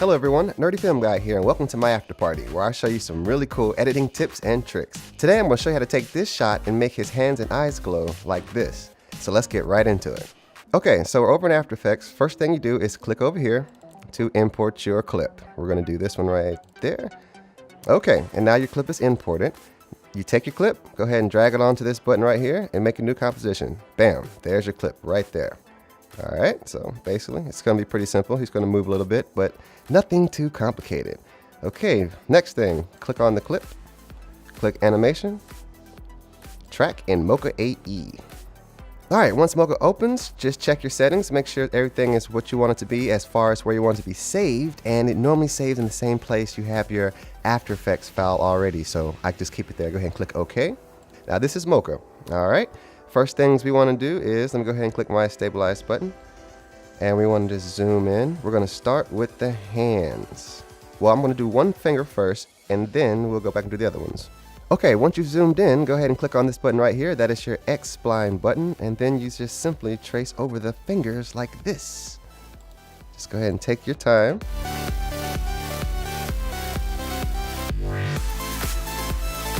Hello everyone, Nerdy Film Guy here, and welcome to my after party, where I show you some really cool editing tips and tricks. Today I'm going to show you how to take this shot and make his hands and eyes glow like this. So let's get right into it. Okay, so we're over in After Effects. First thing you do is click over here to import your clip. We're going to do this one right there. Okay, and now your clip is imported. You take your clip, go ahead and drag it onto this button right here and make a new composition. Bam, there's your clip right there. Alright, so basically it's going to be pretty simple. He's going to move a little bit, but nothing too complicated. Okay, next thing, click on the clip, click animation, track in MochaAE. Alright, once Mocha opens, just check your settings, make sure everything is what you want it to be as far as where you want it to be saved, and it normally saves in the same place you have your After Effects file already, so I just keep it there. Go ahead and click OK. Now this is Mocha. Alright. First things we want to do is, let me go ahead and click my stabilize button, and we want to just zoom in. We're going to start with the hands. Well, I'm going to do one finger first, and then we'll go back and do the other ones. Okay, once you've zoomed in, go ahead and click on this button right here. That is your X-spline button, and then you just simply trace over the fingers like this. Just go ahead and take your time.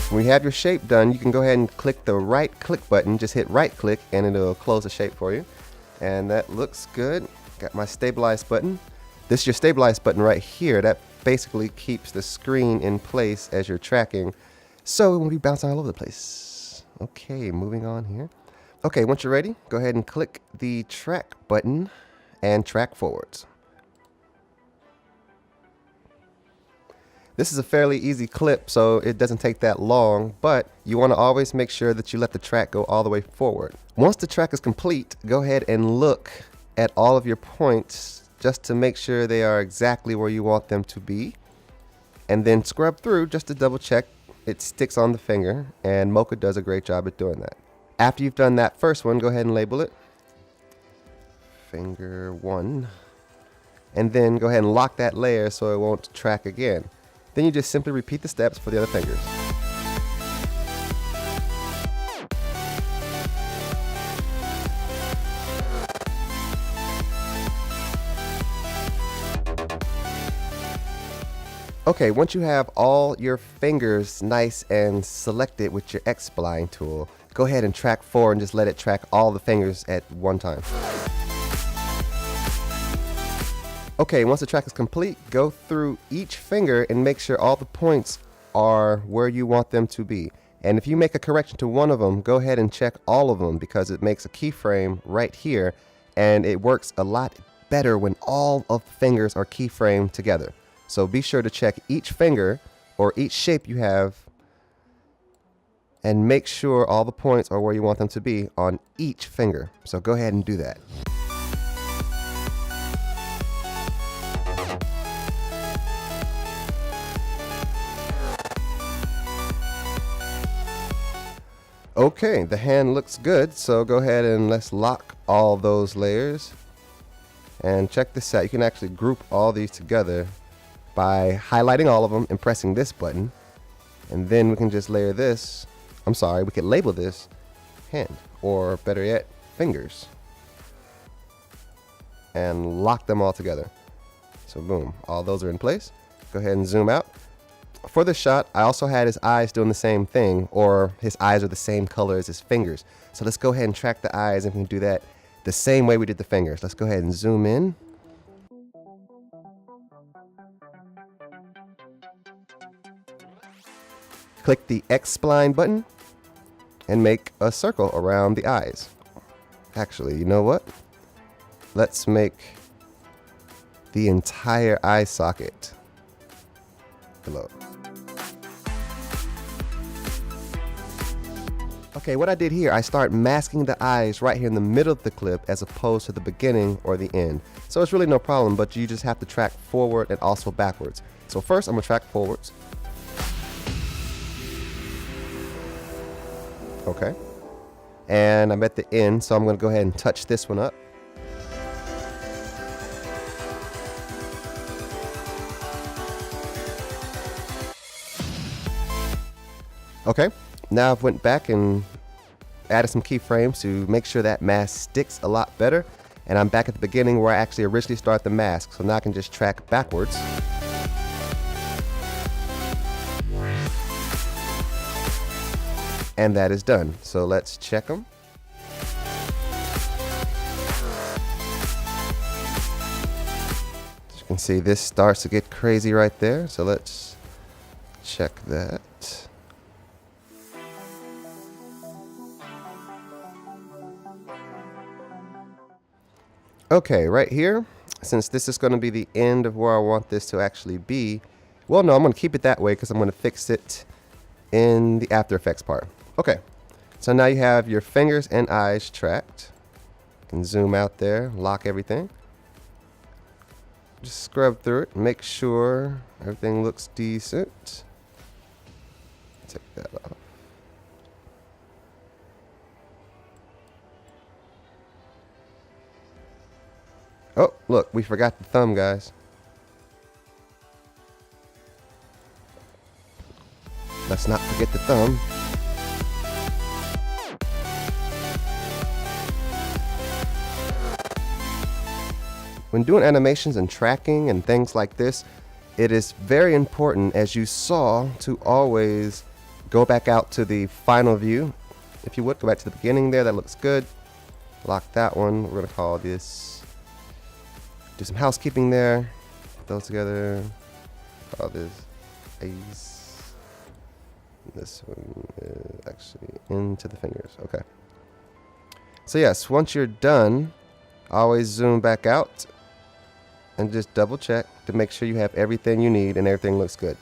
When you have your shape done, you can go ahead and click the right click button. Just hit right click and it'll close the shape for you. And that looks good. Got my stabilize button. This is your stabilize button right here. That basically keeps the screen in place as you're tracking, so it won't be bouncing all over the place. Okay, moving on here. Okay, once you're ready, go ahead and click the track button and track forwards. This is a fairly easy clip, so it doesn't take that long, but you want to always make sure that you let the track go all the way forward. Once the track is complete, go ahead and look at all of your points just to make sure they are exactly where you want them to be. And then scrub through just to double check it sticks on the finger, and Mocha does a great job at doing that. After you've done that first one, go ahead and label it Finger 1. And then go ahead and lock that layer so it won't track again. Then you just simply repeat the steps for the other fingers. Okay, once you have all your fingers nice and selected with your X-spline tool, go ahead and track forward and just let it track all the fingers at one time. Okay, once the track is complete, go through each finger and make sure all the points are where you want them to be. And if you make a correction to one of them, go ahead and check all of them, because it makes a keyframe right here, and it works a lot better when all of the fingers are keyframed together. So be sure to check each finger or each shape you have and make sure all the points are where you want them to be on each finger. So go ahead and do that. Okay, the hand looks good, so go ahead and let's lock all those layers. And check this out, you can actually group all these together by highlighting all of them and pressing this button. And then we can just layer this, we can label this hand, or better yet, fingers. And lock them all together. So boom, all those are in place. Go ahead and zoom out. For this shot, I also had his eyes doing the same thing, or his eyes are the same color as his fingers. So let's go ahead and track the eyes, and we can do that the same way we did the fingers. Let's go ahead and zoom in. Click the X-spline button and make a circle around the eyes. Actually, you know what? Let's make the entire eye socket glow. Okay, what I did here, I start masking the eyes right here in the middle of the clip as opposed to the beginning or the end. So it's really no problem, but you just have to track forward and also backwards. So first I'm going to track forwards. Okay. And I'm at the end, so I'm going to go ahead and touch this one up. Okay, now I've went back and added some keyframes to make sure that mask sticks a lot better. And I'm back at the beginning where I actually originally start the mask. So now I can just track backwards. And that is done. So let's check them. As you can see, this starts to get crazy right there. So let's check that. Okay, right here, since this is going to be the end of where I want this to actually be, well, no, I'm going to keep it that way because I'm going to fix it in the After Effects part. Okay, so now you have your fingers and eyes tracked. You can zoom out there, lock everything. Just scrub through it, make sure everything looks decent. Take that off. Oh, look, we forgot the thumb, guys. Let's not forget the thumb. When doing animations and tracking and things like this, it is very important, as you saw, to always go back out to the final view. If you would, go back to the beginning there. That looks good. Lock that one. We're going to call this, do some housekeeping there. Put those together. Call this A's. This one is actually into the fingers. Okay. So yes, once you're done, always zoom back out and just double check to make sure you have everything you need and everything looks good.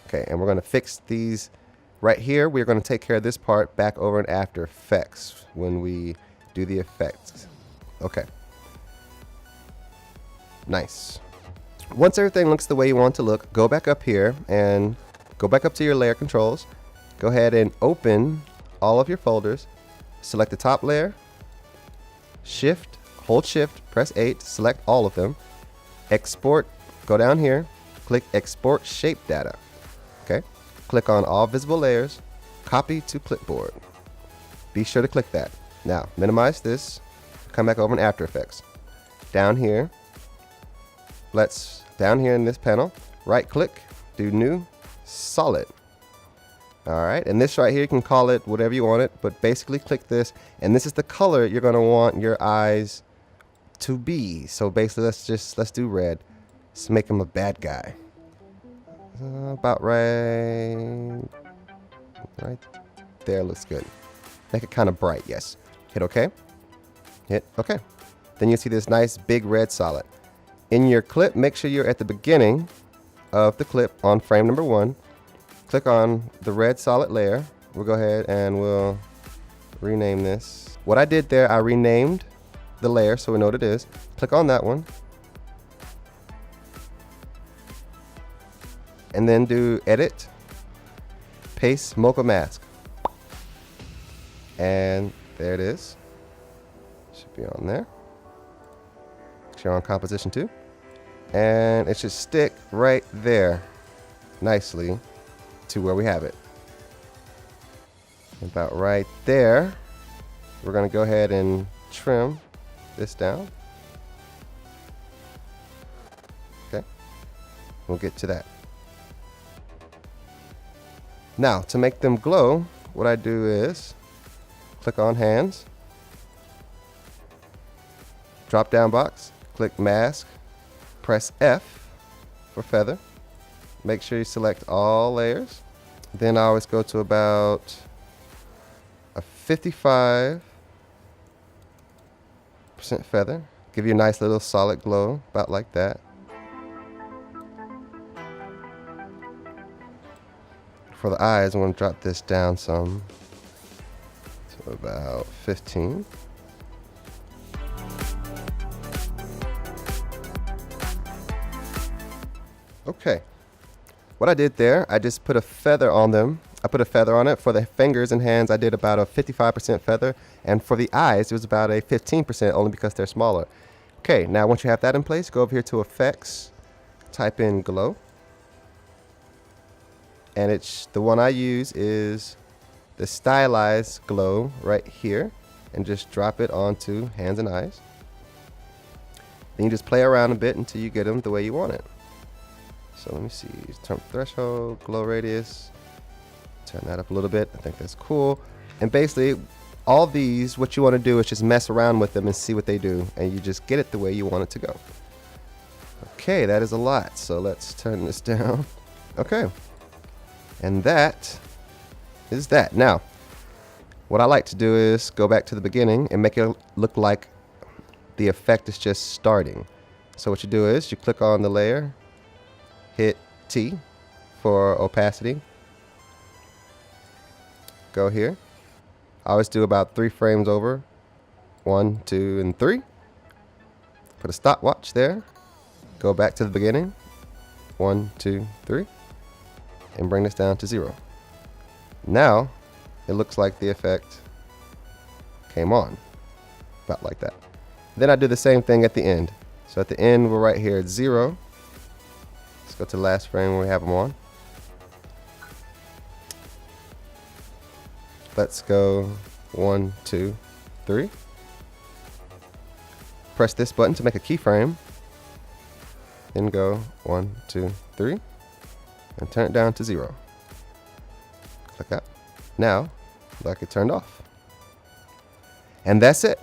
Okay, and we're going to fix these right here. We're going to take care of this part back over in After Effects when we do the effects. Okay. Nice. Once everything looks the way you want it to look, go back up here and go back up to your layer controls. Go ahead and open all of your folders. Select the top layer. Shift, hold shift, press 8, select all of them. Export, go down here, click export shape data. Okay, click on all visible layers, copy to clipboard. Be sure to click that. Now, minimize this, come back over in After Effects. Down here, down here in this panel, right click, do new, solid. Alright, and this right here, you can call it whatever you want it, but basically click this, and this is the color you're going to want your eyes to be. So basically, let's do red. Let's make him a bad guy. About right there looks good. Make it kind of bright, yes. Hit OK. Hit OK. Then you see this nice big red solid. In your clip, make sure you're at the beginning of the clip on frame number 1. Click on the red solid layer. We'll go ahead and we'll rename this. What I did there, I renamed the layer so we know what it is. Click on that one. And then do edit, paste Mocha mask. And there it is. Should be on there. Show on composition 2. And it should stick right there nicely to where we have it. About right there. We're going to go ahead and trim this down. Okay. We'll get to that. Now, to make them glow, what I do is click on hands, drop down box, click mask, press F for feather. Make sure you select all layers. Then I always go to about a 55% feather. Give you a nice little solid glow, about like that. For the eyes, I'm going to drop this down some to about 15. Okay. What I did there, I just put a feather on them. I put a feather on it. For the fingers and hands, I did about a 55% feather. And for the eyes, it was about a 15%, only because they're smaller. Okay, now once you have that in place, go over here to Effects, type in Glow. And the one I use is the Stylized Glow right here. and just drop it onto hands and eyes. Then you just play around a bit until you get them the way you want it. So let me see, turn threshold, glow radius, turn that up a little bit. I think that's cool. And basically, all these, what you want to do is just mess around with them and see what they do, and you just get it the way you want it to go. Okay, that is a lot, so let's turn this down. Okay, and that is that. Now, what I like to do is go back to the beginning and make it look like the effect is just starting. So what you do is you click on the layer, hit T for opacity, go here. I always do about 3 frames over. 1, 2, and 3. Put a stopwatch there. Go back to the beginning. 1, 2, 3. And bring this down to 0. Now, it looks like the effect came on. About like that. Then I do the same thing at the end. So at the end, we're right here at 0. Let's go to the last frame where we have them on. Let's go 1, 2, 3. Press this button to make a keyframe. Then go 1, 2, 3. And turn it down to 0. Click that. Now, like it turned off. And that's it.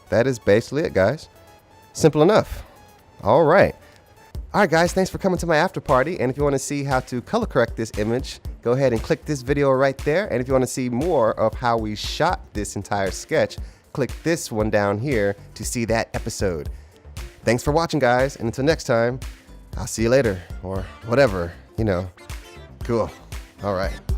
That is basically it, guys. Simple enough. All right. All right, guys, thanks for coming to my after party. And if you want to see how to color correct this image, go ahead and click this video right there. And if you want to see more of how we shot this entire sketch, click this one down here to see that episode. Thanks for watching, guys. And until next time, I'll see you later or whatever, you know. Cool. All right.